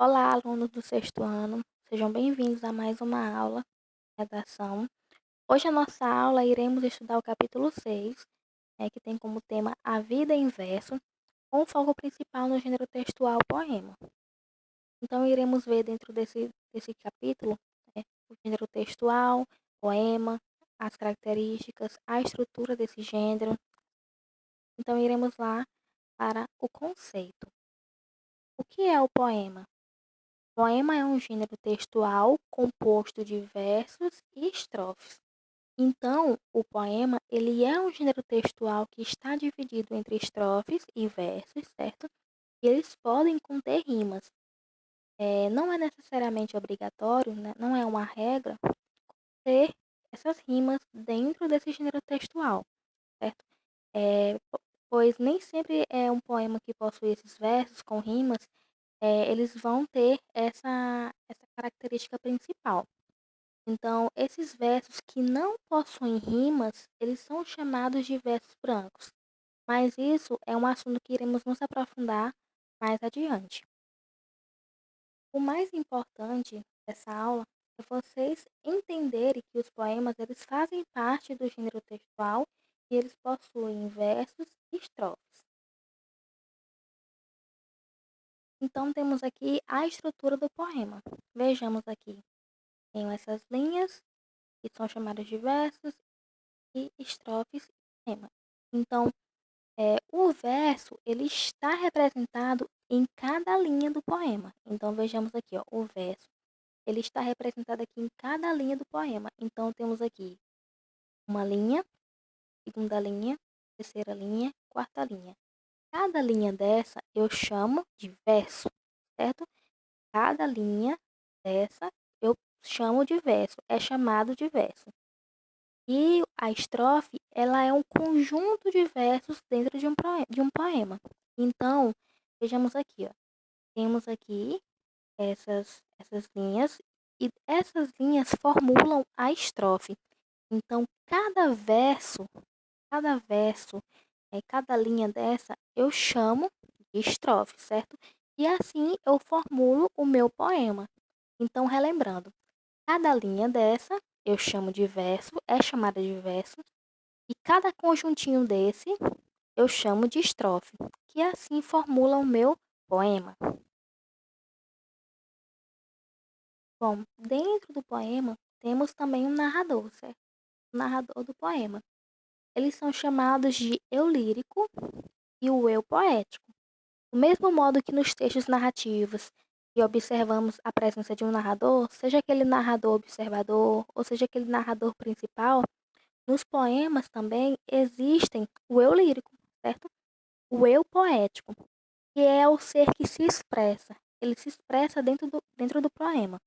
Olá, alunos do sexto ano, sejam bem-vindos a mais uma aula de redação. Hoje, a nossa aula iremos estudar o capítulo 6, que tem como tema a vida em verso, com foco principal no gênero textual poema. Então, iremos ver dentro desse capítulo o gênero textual, poema, as características, a estrutura desse gênero. Então, iremos lá para o conceito. O que é o poema? Poema é um gênero textual composto de versos e estrofes. Então, o poema, ele é um gênero textual que está dividido entre estrofes e versos, certo? E eles podem conter rimas. Não é necessariamente obrigatório, né? Não é uma regra ter essas rimas dentro desse gênero textual, certo? Pois nem sempre é um poema que possui esses versos com rimas, eles vão ter essa característica principal. Então, esses versos que não possuem rimas, eles são chamados de versos brancos. Mas isso é um assunto que iremos nos aprofundar mais adiante. O mais importante dessa aula é vocês entenderem que os poemas eles fazem parte do gênero textual e eles possuem versos e estrofes. Então, temos aqui a estrutura do poema. Vejamos aqui. Tenho essas linhas, que são chamadas de versos, e estrofes e rima. Então, o verso ele está representado em cada linha do poema. Então, vejamos aqui, ó, o verso ele está representado aqui em cada linha do poema. Então, temos aqui uma linha, segunda linha, terceira linha, quarta linha. Cada linha dessa eu chamo de verso, certo? Cada linha dessa eu chamo de verso, é chamado de verso. E a estrofe, ela é um conjunto de versos dentro de um poema. Então, vejamos aqui, ó. Temos aqui essas linhas e essas linhas formulam a estrofe. Então, cada linha dessa eu chamo de estrofe, certo? E assim eu formulo o meu poema. Então, relembrando, cada linha dessa eu chamo de verso, é chamada de verso, e cada conjuntinho desse eu chamo de estrofe, que assim formula o meu poema. Bom, dentro do poema temos também um narrador, certo? O narrador do poema. Eles são chamados de eu lírico e o eu poético. Do mesmo modo que nos textos narrativos que observamos a presença de um narrador, seja aquele narrador observador ou seja aquele narrador principal, nos poemas também existem o eu lírico, certo? O eu poético, que é o ser que se expressa. Ele se expressa dentro do poema.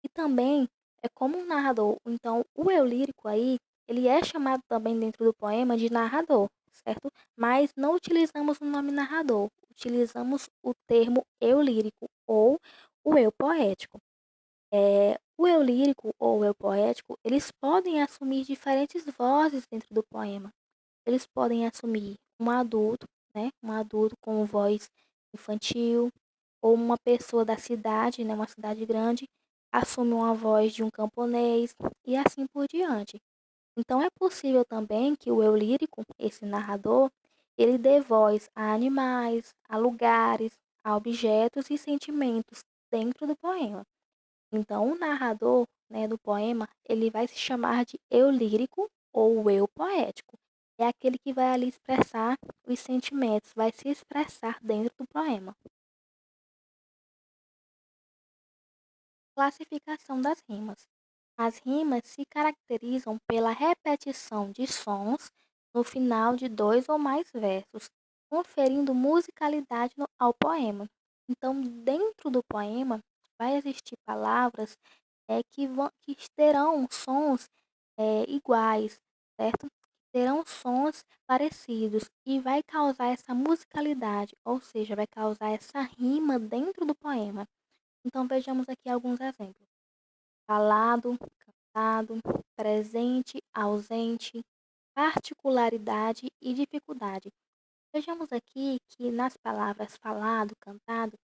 E também é como um narrador. Então, o eu lírico aí, ele é chamado também dentro do poema de narrador, certo? Mas não utilizamos o nome narrador, utilizamos o termo eu lírico ou o eu poético. O eu lírico ou o eu poético, eles podem assumir diferentes vozes dentro do poema. Eles podem assumir um adulto, né? Um adulto com voz infantil, ou uma pessoa da cidade, né? Uma cidade grande, assume uma voz de um camponês e assim por diante. Então é possível também que o eu lírico, esse narrador, ele dê voz a animais, a lugares, a objetos e sentimentos dentro do poema. Então o narrador, né, do poema, ele vai se chamar de eu lírico ou eu poético. É aquele que vai ali expressar os sentimentos, vai se expressar dentro do poema. Classificação das rimas. As rimas se caracterizam pela repetição de sons no final de dois ou mais versos, conferindo musicalidade ao poema. Então, dentro do poema, vai existir palavras que terão sons iguais, certo? Terão sons parecidos e vai causar essa musicalidade, ou seja, vai causar essa rima dentro do poema. Então, vejamos aqui alguns exemplos: falado, cantado, presente, ausente, particularidade e dificuldade. Vejamos aqui que nas palavras falado, cantado,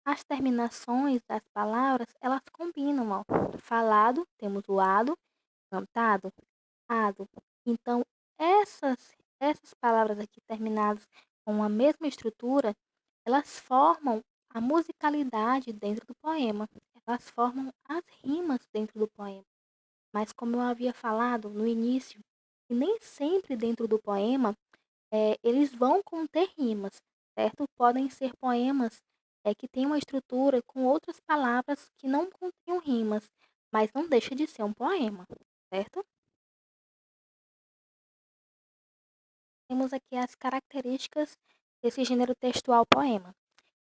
As terminações das palavras, elas combinam, ó. Falado, temos o ado, cantado, ado. Então, essas palavras aqui terminadas com a mesma estrutura, elas formam a musicalidade dentro do poema. Elas formam as rimas dentro do poema. Mas como eu havia falado no início, que nem sempre dentro do poema eles vão conter rimas, certo? Podem ser poemas que têm uma estrutura com outras palavras que não contenham rimas, mas não deixa de ser um poema, certo? Temos aqui as características desse gênero textual poema.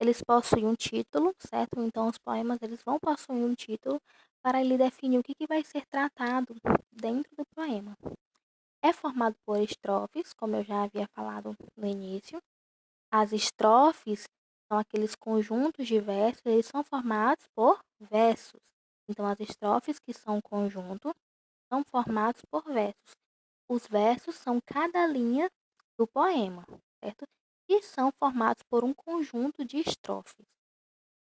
Eles possuem um título, certo? Então os poemas eles vão possuir um título para ele definir o que vai ser tratado dentro do poema. É formado por estrofes, como eu já havia falado no início. As estrofes são aqueles conjuntos de versos, eles são formados por versos. Então, as estrofes, que são um conjunto, são formados por versos. Os versos são cada linha do poema, certo? E são formados por um conjunto de estrofes.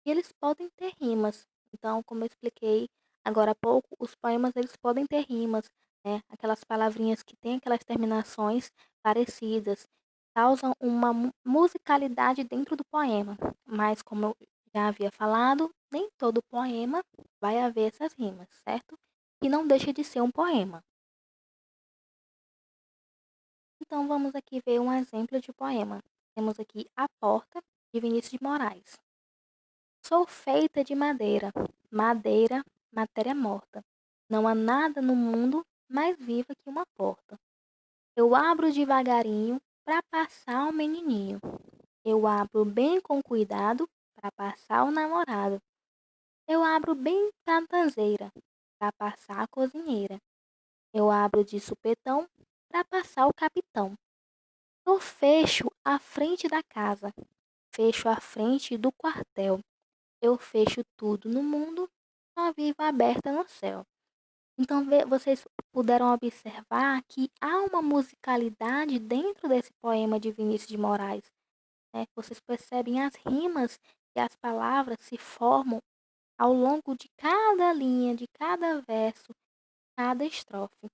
E eles podem ter rimas. Então, como eu expliquei agora há pouco, os poemas eles podem ter rimas, né? Aquelas palavrinhas que têm aquelas terminações parecidas, causam uma musicalidade dentro do poema. Mas, como eu já havia falado, nem todo poema vai haver essas rimas, certo? E não deixa de ser um poema. Então, vamos aqui ver um exemplo de poema. Temos aqui A Porta, de Vinícius de Moraes. Sou feita de madeira, madeira, matéria morta. Não há nada no mundo mais viva que uma porta. Eu abro devagarinho para passar o menininho. Eu abro bem com cuidado para passar o namorado. Eu abro bem tantanzeira para passar a cozinheira. Eu abro de supetão para passar o capitão. Eu fecho a frente da casa, fecho a frente do quartel. Eu fecho tudo no mundo, só vivo aberta no céu. Então, vocês puderam observar que há uma musicalidade dentro desse poema de Vinícius de Moraes, né? Vocês percebem as rimas e as palavras se formam ao longo de cada linha, de cada verso, cada estrofe.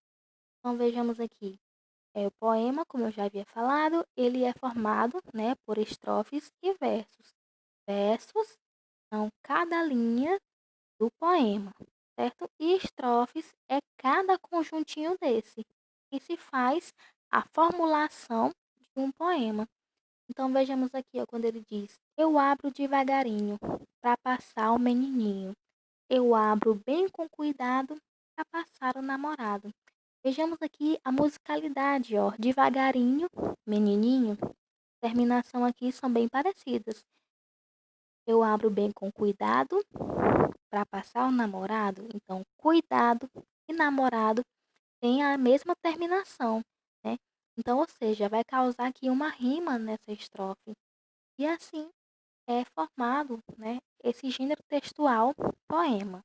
Então, vejamos aqui. O poema, como eu já havia falado, ele é formado, né, por estrofes e versos. Versos são cada linha do poema, certo? E estrofes é cada conjuntinho desse, que se faz a formulação de um poema. Então vejamos aqui, ó, quando ele diz: Eu abro devagarinho para passar o menininho. Eu abro bem com cuidado para passar o namorado. Vejamos aqui a musicalidade, ó, devagarinho, menininho. Terminação aqui são bem parecidas. Eu abro bem com cuidado para passar o namorado, então cuidado e namorado tem a mesma terminação, né? Então, ou seja, vai causar aqui uma rima nessa estrofe. E assim é formado, né, esse gênero textual poema.